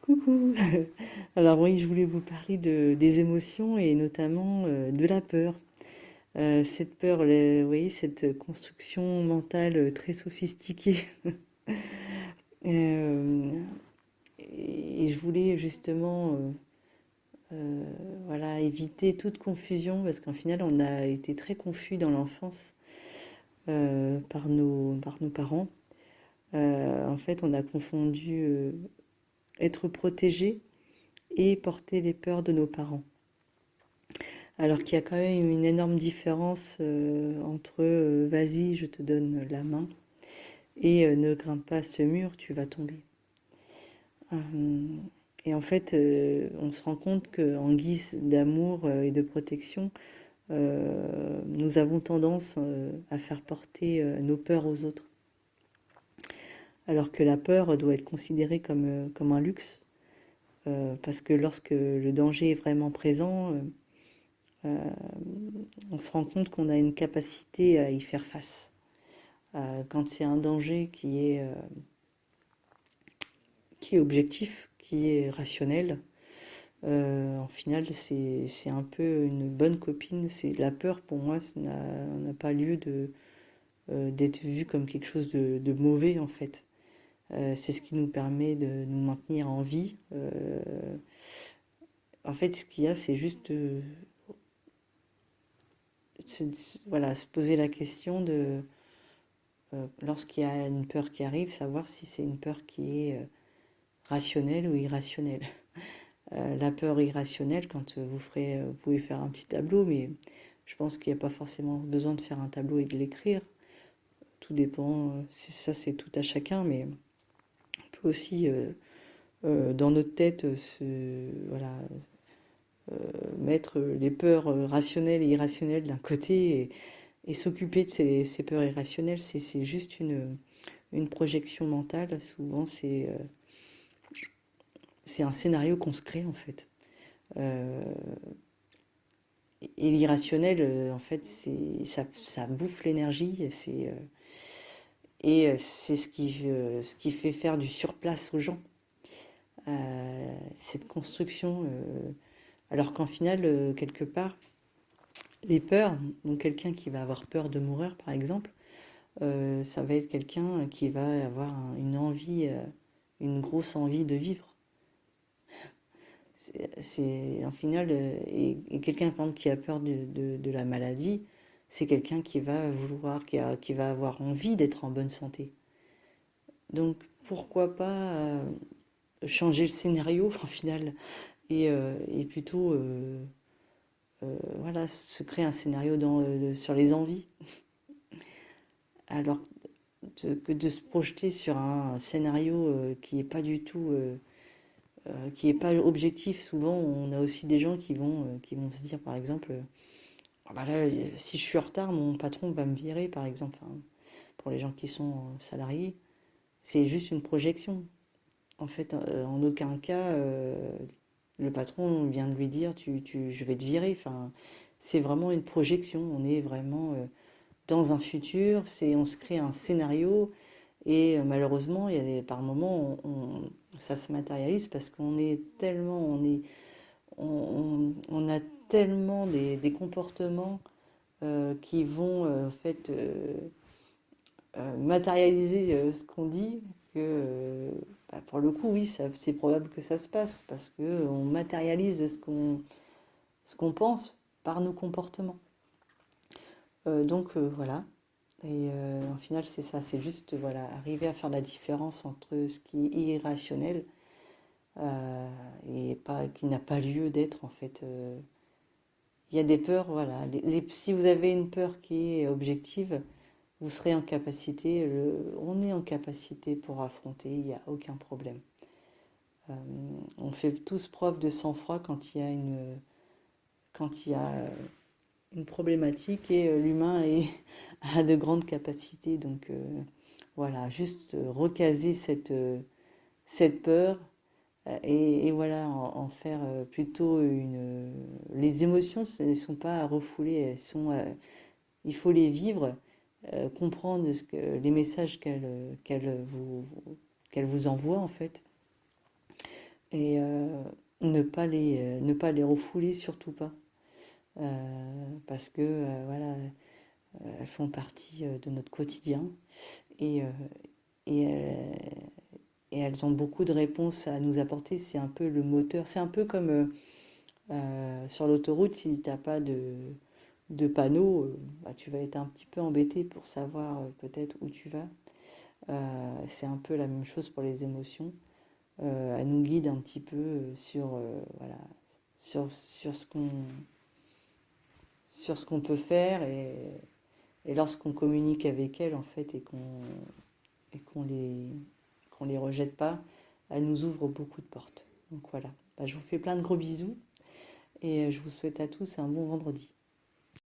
Coucou. Alors oui, je voulais vous parler des émotions et notamment de la peur. Cette peur, vous voyez, cette construction mentale très sophistiquée. Euh, et je voulais justement euh, voilà, éviter toute confusion parce qu'en final, on a été très confus dans l'enfance par nos parents. En fait, on a confondu être protégé et porter les peurs de nos parents. Alors qu'il y a quand même une énorme différence entre vas-y, je te donne la main et ne grimpe pas à ce mur, tu vas tomber. Euh, et en fait, on se rend compte qu'en guise d'amour et de protection, nous avons tendance à faire porter nos peurs aux autres. Alors que la peur doit être considérée comme un luxe, parce que lorsque le danger est vraiment présent, euh, on se rend compte qu'on a une capacité à y faire face. Quand c'est un danger qui est objectif, qui est rationnel, en final, c'est un peu une bonne copine. C'est la peur, pour moi, ça n'a pas lieu d'être vu comme quelque chose de mauvais, en fait. C'est ce qui nous permet de nous maintenir en vie. En fait, ce qu'il y a, c'est juste voilà, se poser la question de, lorsqu'il y a une peur qui arrive, savoir si c'est une peur qui est rationnelle ou irrationnelle. La peur irrationnelle, quand vous pouvez faire un petit tableau, mais je pense qu'il n'y a pas forcément besoin de faire un tableau et de l'écrire. Tout dépend, ça c'est tout à chacun, mais on peut aussi, dans notre tête, voilà, mettre les peurs rationnelles et irrationnelles d'un côté et s'occuper de ces peurs irrationnelles. C'est juste une projection mentale. Souvent, c'est un scénario qu'on se crée en fait. Euh, Et l'irrationnel, en fait, ça bouffe l'énergie, c'est ce qui fait faire du surplace aux gens. Cette construction, alors qu'en final, quelque part, les peurs, donc quelqu'un qui va avoir peur de mourir, par exemple, ça va être quelqu'un qui va avoir une envie, une grosse envie de vivre. En final, et quelqu'un par exemple qui a peur de la maladie, c'est quelqu'un qui va vouloir, qui va avoir envie d'être en bonne santé. Donc pourquoi pas changer le scénario en final et plutôt voilà, se créer un scénario sur les envies, alors que de se projeter sur un scénario qui est pas du tout qui est pas objectif. Souvent, on a aussi des gens qui vont se dire, par exemple, ah bah là, si je suis en retard, mon patron va me virer, par exemple. Enfin, pour les gens qui sont salariés, c'est juste une projection. En fait, en aucun cas, le patron vient de lui dire, je vais te virer. Enfin, c'est vraiment une projection. On est vraiment dans un futur. On se crée un scénario. Et malheureusement, il y a par moments, ça se matérialise parce qu'on est tellement, on a tellement des comportements qui vont en fait matérialiser ce qu'on dit que bah, pour le coup, oui, c'est probable que ça se passe parce que on matérialise ce qu'on pense par nos comportements. Donc voilà. Et en final, c'est ça, c'est juste voilà, arriver à faire la différence entre ce qui est irrationnel et pas, qui n'a pas lieu d'être en fait. Il y a des peurs, voilà. Si vous avez une peur qui est objective, vous serez en capacité, on est en capacité pour affronter, il n'y a aucun problème. Euh, on fait tous preuve de sang-froid quand il y a une problématique et l'humain a de grandes capacités. Donc voilà, juste recaser cette peur et voilà, en faire plutôt une. Les émotions, ce ne sont pas à refouler, il faut les vivre, comprendre les messages qu'elles vous envoient en fait, et ne pas les refouler, surtout pas. Parce que voilà, elles font partie de notre quotidien et, et, elles, et elles ont beaucoup de réponses à nous apporter. C'est un peu le moteur. C'est un peu comme sur l'autoroute, si t'as pas de panneau, bah, tu vas être un petit peu embêté pour savoir peut-être où tu vas. C'est un peu la même chose pour les émotions. Elle nous guide un petit peu sur, voilà, sur ce qu'on peut faire et lorsqu'on communique avec elles en fait et qu'on les rejette pas, elles nous ouvrent beaucoup de portes. Donc voilà. Bah, je vous fais plein de gros bisous et je vous souhaite à tous un bon vendredi.